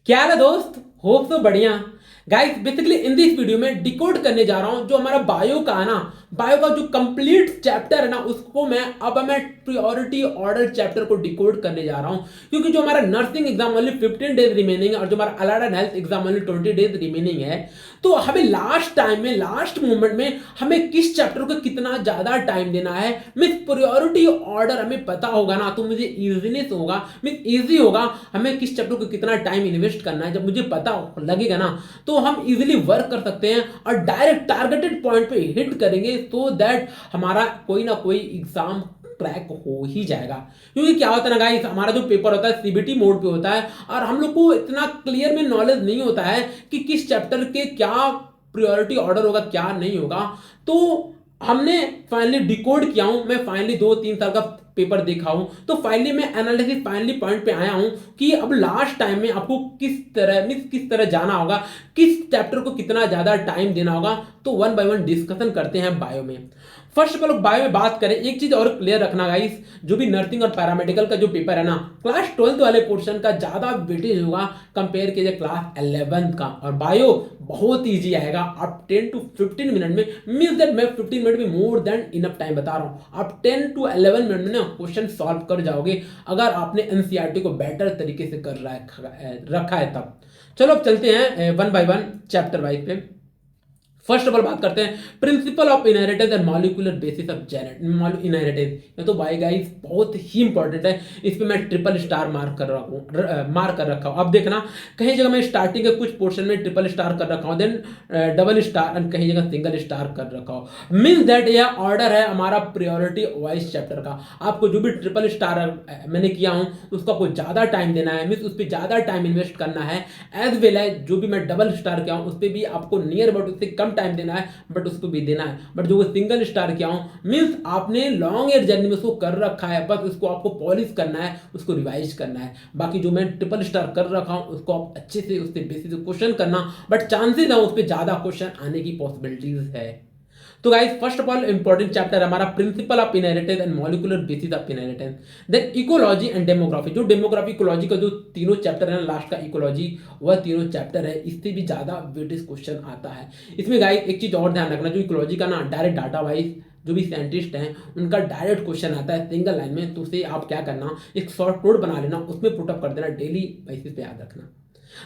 क्या हाल है दोस्त। होप तो बढ़िया। Guys basically in this video में डिकोड करने जा रहा हूं जो हमारा बायो का है ना, बायो का जो कंप्लीट चैप्टर है ना, उसको मैं प्रायोरिटी ऑर्डर चैप्टर को डिकोड करने जा रहा हूं। क्योंकि जो हमारा नर्सिंग एग्जाम वाली 15 डेज रिमेनिंग है और जो हमारा अलाइड एंड हेल्थ एग्जाम वाली 20 डेज रिमेनिंग है, तो हमें लास्ट टाइम में लास्ट मोमेंट में हमें किस चैप्टर को कितना ज्यादा टाइम देना है, मीन प्रायोरिटी ऑर्डर हमें पता होगा ना, तो मुझे इजीनेस होगा, मीन इजी होगा हमें किस चैप्टर को कितना टाइम इन्वेस्ट करना है। जब मुझे पता लगेगा ना, तो हम इजीली वर्क कर सकते हैं और डायरेक्ट टारगेटेड पॉइंट पे हिट करेंगे, सो दैट हमारा कोई ना कोई एग्जाम क्रैक हो ही जाएगा। क्योंकि क्या होता है ना गाइस, हमारा जो पेपर होता है सीबीटी मोड पे होता है और हम लोग को इतना क्लियर में नॉलेज नहीं होता है कि किस चैप्टर के क्या प्रायोरिटी ऑर्डर होगा क्या नहीं होगा। तो हमने फाइनली डिकोड किया हूं, मैं फाइनली 2-3 साल का पेपर देखा हूं, तो फाइनली मैं एनालिसिस फाइनली पॉइंट पे आया हूं कि अब लास्ट टाइम में आपको किस तरह जाना होगा, किस चैप्टर को कितना ज्यादा टाइम देना होगा। तो वन बाय वन डिस्कशन करते हैं बायो में। फर्स्ट ऑफ ऑल बायो में बात करें, एक चीज और क्लियर रखना गाइस, जो भी नर्सिंग और पैरामेडिकल का जो पेपर है ना, क्लास 12 वाले पोर्शन का ज्यादा वेटेज होगा कंपेयर कीजिए क्लास 11 का। और बायो बहुत ईजी आएगा, आप 10 to 15 मिनट में, मीन्स दैट मैं 15 मिनट में मोर देन इनफ टाइम बता रहा हूं, आप 10 to 11 मिनट में ना क्वेश्चन सॉल्व कर जाओगे अगर आपने एनसीईआरटी को बेटर तरीके से कर रखा है तब। चलो अब चलते हैं one by one chapter wise पे। फर्स्ट ऑफ ऑल बात करते हैं principal of inheritance and molecular basis of inheritance. ये तो भाई गाइस बहुत ही इंपॉर्टेंट है, इस पे मैं ट्रिपल स्टार मार्क कर रखा हूं। अब देखना, कहीं जगह मैं स्टार्टिंग के कुछ पोर्शन में ट्रिपल स्टार कर रखा हूं, देन डबल स्टार एंड कहीं जगह सिंगल स्टार कर रखा हूं। मींस दैट यह ऑर्डर है हमारा प्रायोरिटी वाइज चैप्टर का। आपको जो भी ट्रिपल स्टार मैंने किया हूं उसको आपको ज्यादा टाइम देना है, मींस उस पर ज्यादा टाइम इन्वेस्ट करना है। एज वेल एज जो भी मैं डबल स्टार किया हूं उस पर भी आपको नियर अबाउट उससे कम टाइम देना है, बट उसको भी देना है। बट जो सिंगल स्टार किया हूं मींस आपने लॉन्ग ईयर जर्नी में उसको कर रखा है, बस उसको आपको पॉलिश करना है, उसको रिवाइज करना है। बाकी जो मैं ट्रिपल स्टार कर रखा हूं उसको आप अच्छे से उससे बेसिस क्वेश्चन करना, बट चांसेस है उस पर ज्यादा क्वेश्चन आने की पॉसिबिलिटीज है। तो guys first of all important chapter हमारा principle of inheritance and molecular basis of inheritance. Then ecology and demography, जो डेमोग्राफी इकोलॉजी का जो तीनों चैप्टर है, लास्ट का इकोलॉजी, वह तीनों चैप्टर है, इससे भी ज्यादा वेटेज क्वेश्चन आता है। इसमें गाइस एक चीज और ध्यान रखना, जो इकोलॉजी का ना डायरेक्ट डाटा वाइज जो भी साइंटिस्ट हैं उनका डायरेक्ट क्वेश्चन आता है सिंगल लाइन में, तो उसे आप क्या करना, एक शॉर्ट नोट बना लेना, उसमें पुटअप कर देना, डेली बेसिस पे याद रखना।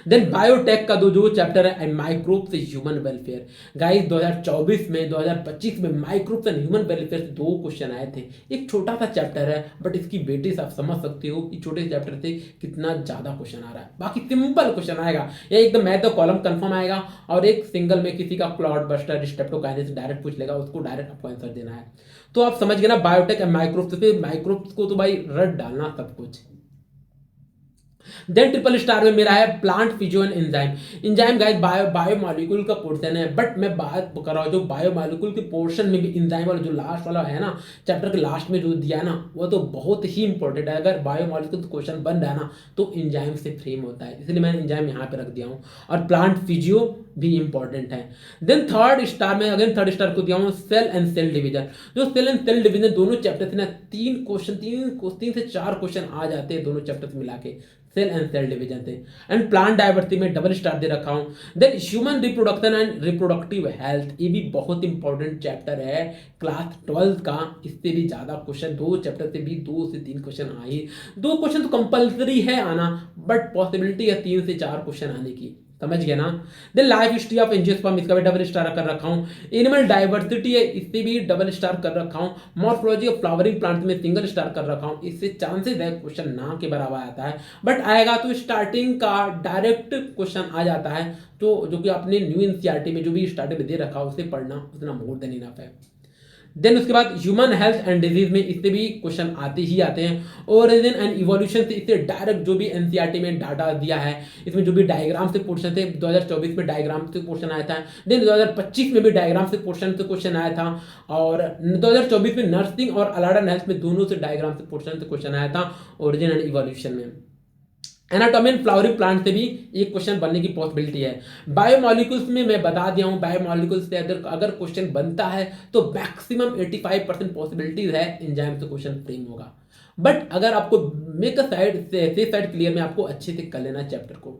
देन बायोटेक का जो चैप्टर है and microbes human welfare. Guys 2024 में 2025 में माइक्रोब्स एंड ह्यूमन वेलफेयर से 2 क्वेश्चन आए थे। एक छोटा सा चैप्टर है बट इसकी वेटेज आप समझ सकते हो कि छोटे चैप्टर से कितना ज्यादा क्वेश्चन आ रहा है। बाकी सिंपल क्वेश्चन आएगा, या एकदम मैथ द कॉलम कंफर्म आएगा, और एक सिंगल में किसी का क्लॉट बस्टर स्ट्रेप्टोकाइनेस डायरेक्ट पूछ लेगा, उसको डायरेक्ट आपको आंसर देना है। तो आप समझ गए ना बायोटेक एंड माइक्रोब्स। माइक्रोब्स को तो भाई रट डालना सब कुछ। देन ट्रिपल स्टार में मेरा है plant physio and enzyme. Enzyme guys biomolecule का पोर्शन है, बट मैं बात कर रहा हूं जो बायोमॉलिक्यूल के पोर्शन में भी एंजाइम वाला जो लास्ट वाला है ना, चैप्टर के लास्ट में जो दिया है ना, वो तो बहुत ही इंपॉर्टेंट है। अगर बायोमॉलिक्यूल क्वेश्चन बन रहा है ना, तो एंजाइम से फ्रेम होता है, इसलिए मैंने एंजाइम यहाँ पे रख दिया हूँ। और प्लांट फिजियो भी इंपॉर्टेंट है। देन थर्ड स्टार में अगेन थर्ड स्टार को दिया हूँ सेल एंड सेल डिवीजन। जो सेल एंड सेल डिवीजन दोनों चैप्टर थे ना, 3 से 4 क्वेश्चन आ जाते हैं दोनों चैप्टर मिला के, सेल एंड सेल डिवीजन थे। एंड प्लांट डाइवर्सिटी में डबल स्टार दे रखा हूं। Then human reproduction and reproductive health, ये भी बहुत इंपॉर्टेंट चैप्टर है क्लास 12 का। इससे भी ज्यादा क्वेश्चन, 2 चैप्टर से भी 2 से 3 क्वेश्चन आए। 2 क्वेश्चन तो कंपल्सरी है आना, बट पॉसिबिलिटी है 3 से 4 क्वेश्चन आने की, समझ गया ना। Then life history of angiosperm, इसका भी डबल स्टार कर रखा हूं। एनिमल डाइवर्सिटी है, इससे भी डबल स्टार कर रखा हूं। मॉर्फोलॉजी ऑफ फ्लावरिंग प्लांट में सिंगल स्टार कर रखा हूं। इससे चांसेस है क्वेश्चन ना के बराबर आता है, बट आएगा तो स्टार्टिंग का डायरेक्ट क्वेश्चन आ जाता है, तो जो कि आपने न्यू एनसीईआरटी में जो भी स्टार्टिंग में दे रखा उसे पढ़ना उतना मोर देन इनफ है। देन उसके बाद ह्यूमन हेल्थ एंड डिजीज में इससे भी क्वेश्चन आते ही आते हैं। ओरिजिन एंड इवोल्यूशन से इससे डायरेक्ट जो भी एनसीईआरटी में डाटा दिया है, इसमें जो भी डायग्राम से पोर्शन थे, 2024 में डायग्राम से क्वेश्चन आया था। देन 2025 में भी डायग्राम से पोर्शन से क्वेश्चन आया था, और 2024 में नर्सिंग और अलाइड एंड हेल्थ में दोनों से डायग्राम से पोर्शन से क्वेश्चन आया था, ओरिजिन एंड इवोल्यूशन में। एनाटॉमी एंड फ्लावरिंग प्लांट से भी एक क्वेश्चन बनने की पॉसिबिलिटी है। बायोमॉलिक्यूल्स में मैं बता दिया हूं, बायोमॉलिक्यूल्स से अगर क्वेश्चन बनता है तो मैक्सिमम 85% पॉसिबिलिटीज है एंजाइम से क्वेश्चन फ्रेम होगा। बट अगर आपको मेक अ साइड से साइड क्लियर में आपको अच्छे से कर लेना चैप्टर को।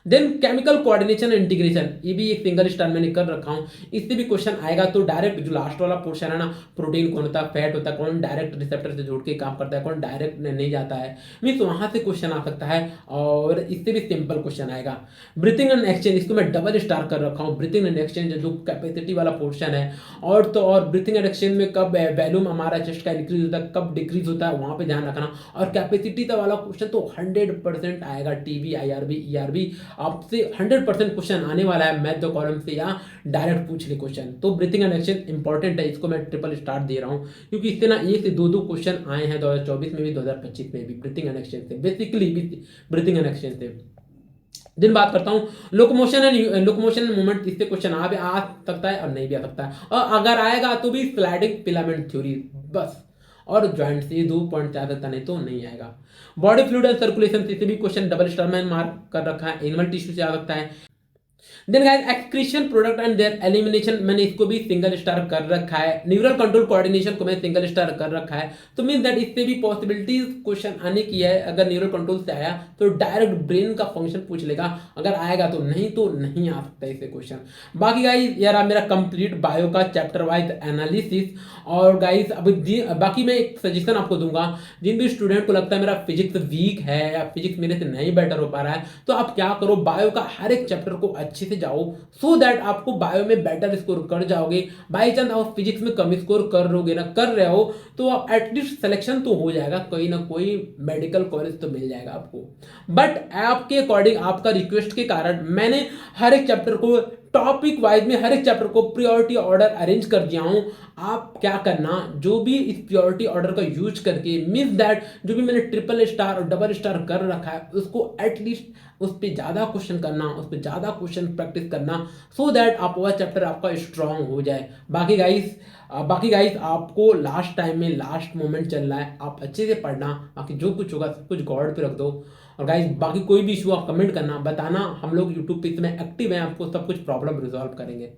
Then chemical coordination and integration, ये भी एक सिंगल स्टार मैंने कर रखा हूँ, इससे भी क्वेश्चन आएगा। तो डायरेक्ट जो लास्ट वाला पोर्शन है ना, प्रोटीन कौन होता है, फैट होता है, कौन डायरेक्ट रिसेप्टर से जुड़ के काम करता है, कौन डायरेक्ट नहीं जाता है, मीन्स वहां से क्वेश्चन आ सकता है। और इससे भी सिंपल क्वेश्चन आएगा। ब्रीथिंग एंड एक्सचेंज, इसको मैं डबल स्टार कर रखा हूँ। ब्रीथिंग एंड एक्सचेंज जो कैपेसिटी वाला पोर्शन है, और तो और ब्रीथिंग एंड एक्सचेंज में कब वैल्यूम हमारा चेस्ट का इंक्रीज होता है, कब डिक्रीज होता है, वहां पे ध्यान रखना। और कैपेसिटी वाला क्वेश्चन तो 100% आएगा। टीबी, आईआरबी, ईआरबी, आपसे 100% क्वेश्चन आने वाला है मैथ द कॉलम से, या डायरेक्ट पूछ ले क्वेश्चन। तो ब्रीथिंग एंड एक्सचेंज इंपॉर्टेंट है, इसको मैं ट्रिपल स्टार दे रहा हूँ, क्योंकि इससे ना एक से दो क्वेश्चन आए हैं 2024 में भी, 2025 में भी, ब्रीथिंग एंड एक्सचेंज से, बेसिकली ब्रीथिंग एंड एक्सचेंज से। दिन बात करता हूँ लोकोमोशन एंड मूवमेंट, इससे क्वेश्चन आ सकता है और नहीं भी आ सकता है, और अगर आएगा तो भी स्लाइडिंग फिलामेंट थ्योरी बस, और ज्वाइंट से 2 पॉइंट आ सकता, नहीं तो नहीं आएगा। बॉडी फ्लूइड एंड सर्कुलेशन से भी क्वेश्चन डबल स्टार मैंने मार्क कर रखा है। एनिमल टिश्यू से आ सकता है। Then guys excretion product and their elimination, मैंने इसको भी सिंगल स्टार कर रखा है। न्यूरल कंट्रोल कोऑर्डिनेशन को मैंने सिंगल स्टार कर रखा है। तो मीन दैट इससे भी पॉसिबिलिटीज क्वेश्चन आने की है। अगर न्यूरल कंट्रोल से आया तो डायरेक्ट ब्रेन का फंक्शन पूछ लेगा, अगर आएगा तो नहीं आ सकता इससे क्वेश्चन। बाकी गाइस यार मेरा कंप्लीट बायो का चैप्टर वाइज एनालिसिस, और गाइस अभी बाकी मैं एक सजेशन आपको दूंगा, जिन भी स्टूडेंट को लगता है मेरा फिजिक्स वीक है या फिजिक्स मेरे से नहीं बेटर हो पा रहा है, तो आप क्या करो, बायो का हर एक चैप्टर को अच्छे से जाओ, सो दैट आपको बायो में बेटर स्कोर कर जाओगे। बाई चांस आप फिजिक्स में कम स्कोर कर रहे हो तो आप एटलीस्ट सिलेक्शन तो हो जाएगा, कोई ना कोई मेडिकल कॉलेज तो मिल जाएगा आपको। बट आपके अकॉर्डिंग, आपका रिक्वेस्ट के कारण मैंने हर एक चैप्टर को टॉपिक वाइज में, हर एक चैप्टर को प्रायोरिटी ऑर्डर अरेंज कर दिया हूं। आप क्या करना, जो भी इस प्रायोरिटी ऑर्डर का यूज करके, मींस दैट जो भी मैंने ट्रिपल स्टार और डबल स्टार कर रखा है, उसको एटलीस्ट उस पर ज्यादा क्वेश्चन करना, उस पर ज्यादा क्वेश्चन प्रैक्टिस करना, सो दैट आप वह चैप्टर आपका स्ट्रांग हो जाए। बाकी गाइस आपको लास्ट टाइम में लास्ट मोमेंट चल रहा है, आप अच्छे से पढ़ना, बाकी जो कुछ होगा सब कुछ गॉड पे रख दो। और गाइस बाकी कोई भी इशू आप कमेंट करना, बताना, हम लोग यूट्यूब पे इतने एक्टिव हैं, आपको सब कुछ प्रॉब्लम रिजॉल्व करेंगे।